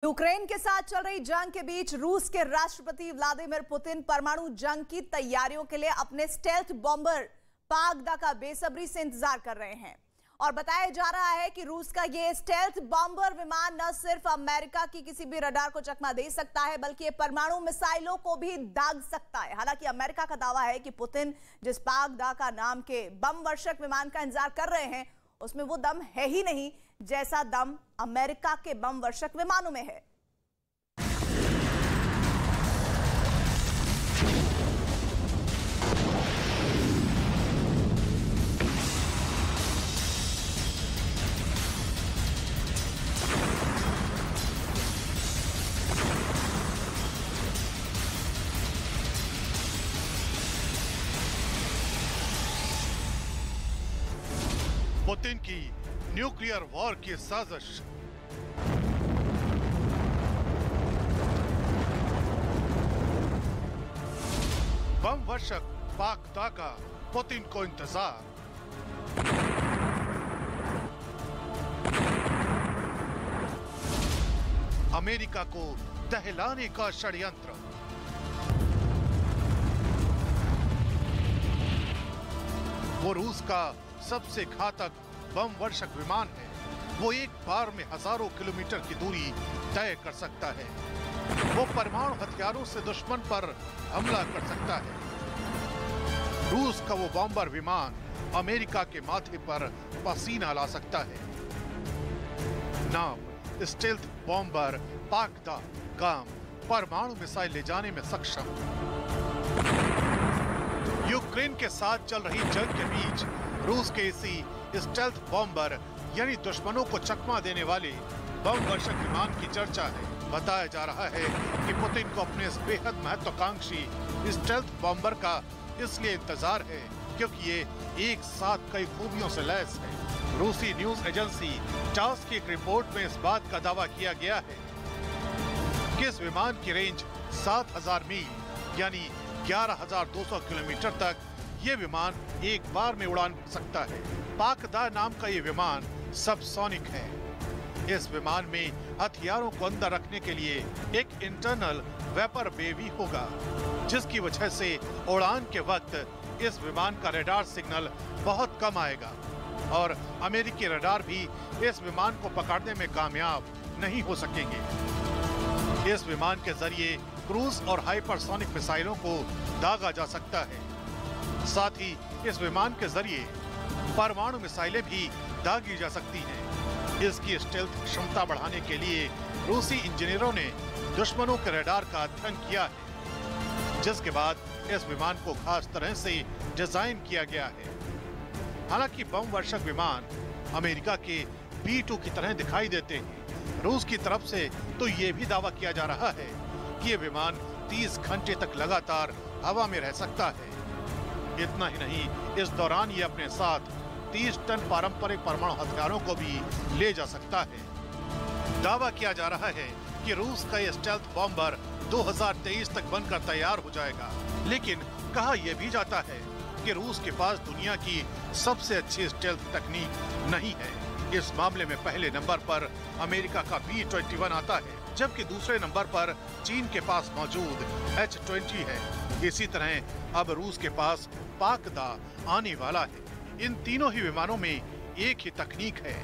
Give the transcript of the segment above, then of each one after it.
Ukraine के साथ चल रही जंग के बीच रूस के राष्ट्रपति व्लादिमीर पुतिन परमाणु जंग की तैयारियों के लिए अपने स्टेल्थ बॉम्बर पागदा का बेसब्री से इंतजार कर रहे हैं और बताया जा रहा है कि रूस का ये स्टेल्थ बॉम्बर विमान न सिर्फ अमेरिका की किसी भी रडार को चकमा दे सकता है बल्कि ये परमाणु मिसाइलों को भी दाग सकता है। हालांकि अमेरिका का दावा है कि पुतिन जिस पागदा का नाम के बम वर्षक विमान का इंतजार कर रहे हैं उसमें वो दम है ही नहीं जैसा दम अमेरिका के बम वर्षक विमानों में है। पुतिन की न्यूक्लियर वॉर की साजिश। बम वर्षक पागदा का पुतिन को इंतजार। अमेरिका को दहलाने का षड्यंत्र। वो रूस का सबसे घातक बम वर्षक विमान है। वो एक बार में हजारों किलोमीटर की दूरी तय कर सकता है। वो परमाणु हथियारों से दुश्मन पर हमला कर सकता है। रूस का वो बॉम्बर विमान अमेरिका के माथे पर पसीना ला सकता है। नाम स्टेल्थ बॉम्बर पागदा, काम परमाणु मिसाइल ले जाने में सक्षम। यूक्रेन के साथ चल रही जंग के बीच रूस के इसी स्टेल्थ बॉम्बर यानी दुश्मनों को चकमा देने वाले बम वर्षक विमान की चर्चा है। बताया जा रहा है कि पुतिन को अपने इस बेहद महत्वाकांक्षी स्टेल्थ बॉम्बर का इसलिए इंतजार है क्योंकि ये एक साथ कई खूबियों से लैस है। रूसी न्यूज एजेंसी टास की एक रिपोर्ट में इस बात का दावा किया गया है कि इस विमान की रेंज 7000 मील यानी 11,200 किलोमीटर तक ये विमान एक बार में उड़ान भर सकता है। पागदा नाम का ये विमान सबसोनिक है। इस विमान में हथियारों को अंदर रखने के लिए एक इंटरनल वेपर बे भी होगा जिसकी वजह से उड़ान के वक्त इस विमान का रडार सिग्नल बहुत कम आएगा और अमेरिकी रडार भी इस विमान को पकड़ने में कामयाब नहीं हो सकेंगे। इस विमान के जरिए क्रूज और हाइपरसोनिक मिसाइलों को दागा जा सकता है। साथ ही इस विमान के जरिए परमाणु मिसाइलें भी दागी जा सकती हैं। इसकी स्टेल्थ क्षमता बढ़ाने के लिए रूसी इंजीनियरों ने दुश्मनों के रडार का अध्ययन किया है जिसके बाद इस विमान को खास तरह से डिजाइन किया गया है। हालांकि बम वर्षक विमान अमेरिका के B-2 की तरह दिखाई देते हैं। रूस की तरफ से तो ये भी दावा किया जा रहा है कि ये विमान 30 घंटे तक लगातार हवा में रह सकता है। इतना ही नहीं, इस दौरान ये अपने साथ 30 टन पारंपरिक परमाणु हथियारों को भी ले जा सकता है। दावा किया जा रहा है कि रूस का ये स्टेल्थ बॉम्बर 2023 तक बनकर तैयार हो जाएगा। लेकिन कहा यह भी जाता है कि रूस के पास दुनिया की सबसे अच्छी स्टेल्थ तकनीक नहीं है। इस मामले में पहले नंबर पर अमेरिका का B-21 आता है जबकि दूसरे नंबर पर चीन के पास मौजूद H-20 है। इसी तरह अब रूस के पास पागदा आने वाला है। इन तीनों ही विमानों में एक ही तकनीक है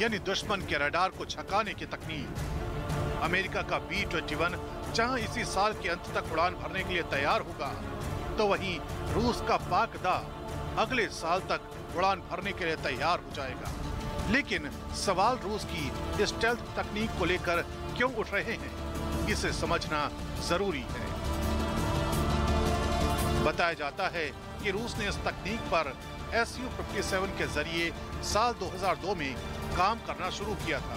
यानी दुश्मन के रडार को छकाने की तकनीक। अमेरिका का B-21 जहां इसी साल के अंत तक उड़ान भरने के लिए तैयार होगा तो वहीं रूस का पागदा अगले साल तक उड़ान भरने के लिए तैयार हो जाएगा। लेकिन सवाल रूस की स्टेल्थ तकनीक को लेकर क्यों उठ रहे हैं, इसे समझना जरूरी है। बताया जाता है कि रूस ने इस तकनीक पर Su-57 के जरिए साल 2002 में काम करना शुरू किया था,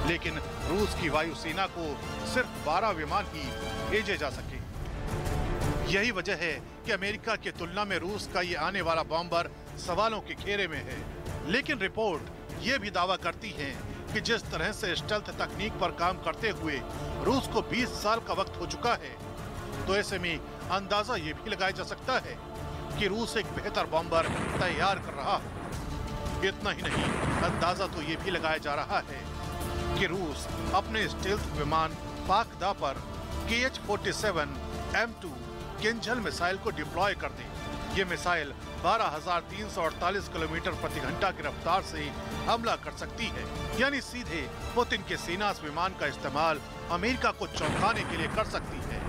लेकिन रूस की वायुसेना को सिर्फ 12 विमान ही भेजे जा सके। यही वजह है कि अमेरिका की तुलना में रूस का ये आने वाला बॉम्बर सवालों के घेरे में है। लेकिन रिपोर्ट ये भी दावा करती है कि जिस तरह से स्टेल्थ तकनीक पर काम करते हुए रूस को 20 साल का वक्त हो चुका है तो ऐसे में अंदाजा ये भी लगाया जा सकता है कि रूस एक बेहतर बॉम्बर तैयार कर रहा है। इतना ही नहीं, अंदाजा तो ये भी लगाया जा रहा है कि रूस अपने स्टेल्थ विमान पाक-दा पर KH-47 M2 किंजल मिसाइल को डिप्लॉय कर दे। ये मिसाइल 12,348 किलोमीटर प्रति घंटा की रफ्तार से हमला कर सकती है, यानी सीधे पुतिन के सेना विमान का इस्तेमाल अमेरिका को चौंकाने के लिए कर सकती है।